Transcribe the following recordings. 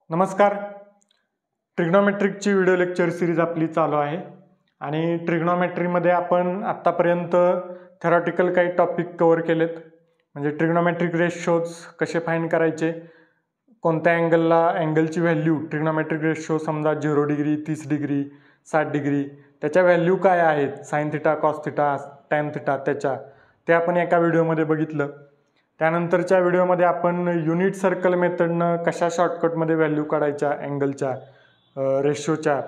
नमस्कार. ट्रिग्नोमेट्रिकची video lecture series आपली चालू आहे आणि ट्रिग्नोमेट्रीमध्ये आपण आत्तापर्यंत थेरॉटिकल काही टॉपिक कव्हर केलेत. म्हणजे ट्रिग्नोमेट्रिक रेशोज कसे फाइंड करायचे, कोणत्या अँगलची व्हॅल्यू ट्रिग्नोमेट्रिक रेशो समजा 0 डिग्री 30 डिग्री 60 डिग्री त्याच्या व्हॅल्यू काय आहेत, sine theta cos theta tan theta ते आपण एका व्हिडिओमध्ये बघितलं. त्यानंतरच्या व्हिडिओमध्ये आपण युनिट सर्कल मेथडनं कशा शॉर्टकटमध्ये व्हॅल्यू काढायच्या अँगलच्या रेशोच्या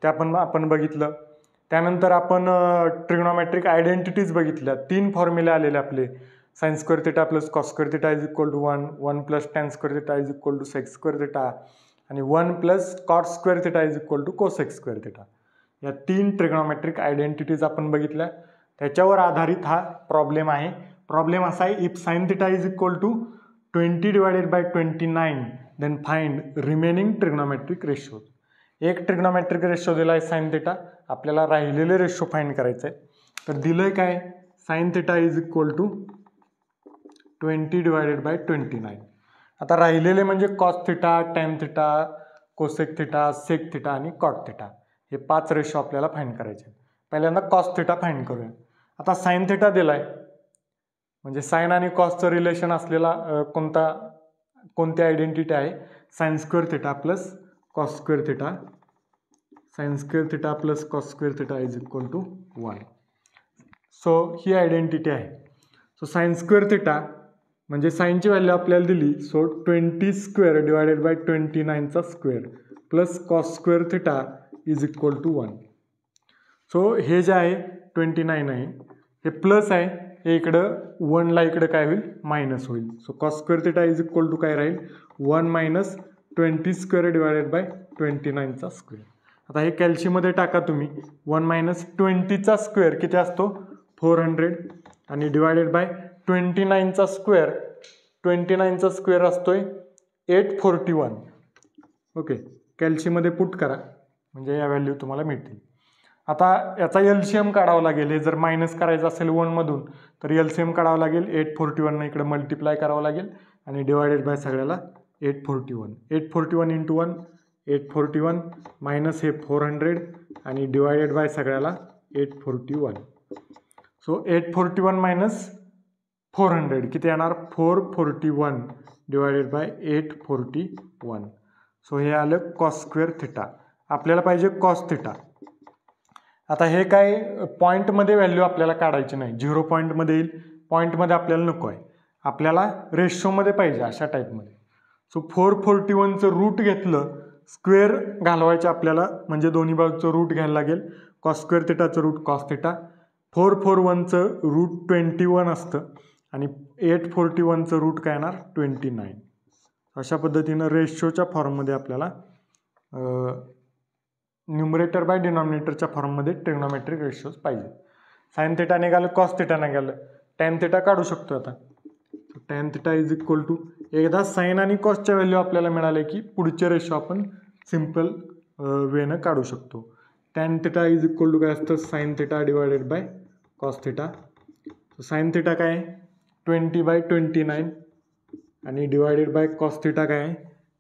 त्या पण आपण बघितलं. त्यानंतर आपण ट्रिग्नोमेट्रिक आयडेंटिटीज बघितल्या. 3 फॉर्म्युले आलेले आपले, sine square theta plus cos square theta is equal to 1, 1 plus tan square theta is equal to sec square theta आणि 1 plus cot square theta is equal to cosec square theta. या 3 trigonometric identities आपण बघितल्या. त्याच्यावर आधारित हा problem आहे. Problem असा आहे, if sine theta is equal to 20 divided by 29 then find remaining trigonometric ratio. एक ट्रिग्नोमेट्रिक रेशो दिला आहे साइन थिटा, आपल्याला राहिलेले रेशो फाइंड करायचे आहे. तर दिलंय काय, sine theta is equal to 20 divided by 29. आता राहिलेले म्हणजे cos theta, tan theta, cosec theta, sec theta आणि कॉट थिटा, हे 5 रेशो आपल्याला फाइंड करायचे. पहिल्यांदा कॉस थिटा फाइंड करूया. आता साइन थिटा दिलाय म्हणजे साइन आणि कॉसचं रिलेशन असलेला कोणती आयडेंटिटी आहे, sine square theta plus cos square theta, sine square theta plus cos square theta is equal to 1. So ही आयडेंटिटी आहे. सो साइन स्क्वेअर थिटा म्हणजे साइनची व्हॅल्यू आपल्याला दिली, सो 20 स्क्वेअर डिवायडेड बाय 29चा square plus cos square theta is equal to 1. So हे जे आहे 29 आहे, हे प्लस आहे, हे इकडं 1ला इकडं काय होईल, मायनस होईल. So cos square theta is equal to काय राहील, 1 मायनस 20 स्क्वेअर डिवायडेड बाय 29चा स्क्वेअर. आता हे कॅल्शीमध्ये टाका तुम्ही. 1 मायनस 20चा स्क्वेअर किती असतो, 400 आणि डिवायडेड बाय 29चा स्क्वेअर, 29चा स्क्वेअर असतोय 841. ओके, कॅल्शीमध्ये पुट करा म्हणजे या व्हॅल्यू तुम्हाला मिळतील. आता याचा एलसीएम काढावं लागेल. हे जर मायनस करायचं असेल 1 मधून तर एलसीएम काढावं लागेल. 841 इकडे मल्टिप्लाय करावं लागेल आणि डिवायडेड बाय सगळ्याला 841. 841 इंटू 1 841 मायनस हे 400 आणि डिवायडेड बाय सगळ्याला 841. सो 841 मायनस 400 किती येणार, 441 डिवायडेड बाय 841. सो हे आलं कॉस स्क्वेअर थिटा. आपल्याला पाहिजे कॉस थिटा. आता हे काय पॉईंटमध्ये व्हॅल्यू आपल्याला काढायची नाही, 0 पॉईंटमध्ये येईल. पॉईंटमध्ये आपल्याला नको आहे, आपल्याला रेशोमध्ये पाहिजे अशा टाईपमध्ये. सो 441चं रूट घेतलं, स्क्वेअर घालवायचे आपल्याला म्हणजे दोन्ही बाजूचं रूट घ्यायला लागेल. कॉस स्क्वेअर थिटाचं रूट कॉस थिटा, 441चं रूट 21 असतं आणि 841चं रूट काय येणार 29. अशा पद्धतीनं रेशोच्या फॉर्ममध्ये आपल्याला न्यूमरेटर बाय डिनॉमिनेटरच्या फॉर्ममध्ये ट्रिग्नोमेट्रिक रेशोज पाहिजे. साइन थिटा निघालं, कॉस थिटा निघालं, टॅन थिटा काढू शकतो. आता tan theta is equal to, एकदा साइन आणि कॉसच्या व्हॅल्यू आपल्याला मिळाले की पुढचे रेशो आपण सिम्पल वेनं काढू शकतो. Tan theta is equal to काय असतं, sine theta divided by cos theta. Sine theta काय आहे 20/29 आणि डिवायडेड बाय कॉस थिटा काय आहे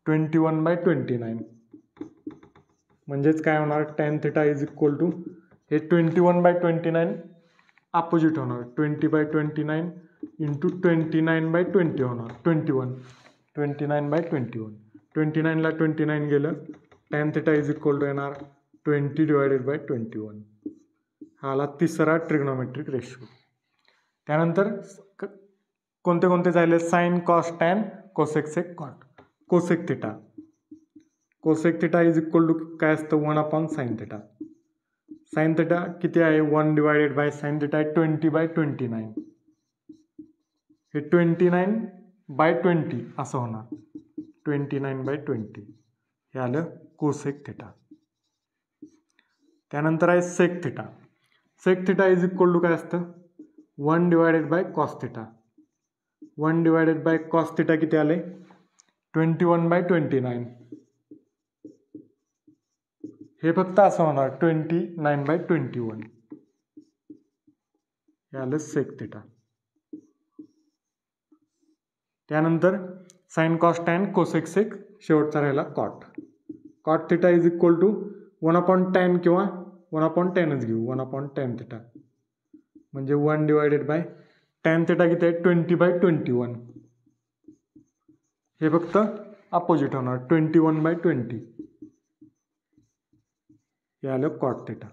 21/29. म्हणजेच काय होणार, tan theta is equal to हे 21/29 अपोजिट होणार, 20/29 इंटू 29/20 होणार, 21 29/21. 29ला 29 गेलं, tan theta is equal to येणार 20 डिवायडेड बाय 21. हा आला तिसरा ट्रिग्नोमेट्रिक रेशो. त्यानंतर कोणते कोणते झाले, sine cos tan cosec sec cot. Cosec theta, cosec theta is equal to काय असतं 1/sin थिटा. साइन थिटा किती आहे 1 डिवायडेड बाय साइन थिटा आहे 20/29. हे 29/20 असं होणार, 29/20 हे आलं कोसेक थिटा. त्यानंतर आहे sec theta. Sec theta is equal to काय असतं 1 divided by cos theta. 1 divided by cos theta किती आले 21/29. हे फक्त असं होणार 29/21. हे आलं सेक थिटा. त्यानंतर sine cos tan cosec sec शेवटचा राहिला cot. Cot theta is equal to 1/tan किंवा 1/10च घेऊ, 1/tan थिटा म्हणजे 1 डिवायडेड बाय tan थिटा किती आहे 20/21. हे फक्त अपोजिट होणार 21/20. हे आलं कॉट थिटा.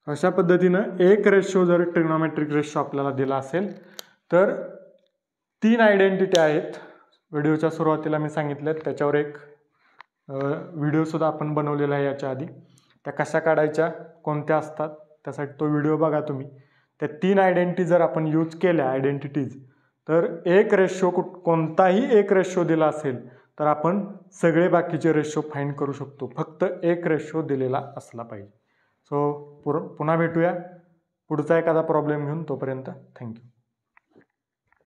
अशा पद्धतीनं एक रेशो जर ट्रिग्नॉमेट्रिक रेशो आपल्याला दिला असेल तर 3 आयडेंटिटी आहेत. व्हिडिओच्या सुरुवातीला मी सांगितलं, त्याच्यावर एक व्हिडिओसुद्धा आपण बनवलेला आहे याच्या आधी. त्या कशा काढायच्या, कोणत्या असतात, त्यासाठी तो व्हिडिओ बघा तुम्ही. त्या 3 आयडेंटिटी जर आपण यूज केल्या आयडेंटिटीज तर एक रेशो कोणताही एक रेशो दिला असेल तर आपण सगळे बाकीचे रेशो फाइंड करू शकतो. फक्त एक रेशो दिलेला असला पाहिजे. सो पुन्हा भेटूया पुढचा एखादा प्रॉब्लेम घेऊन. तोपर्यंत थँक्यू.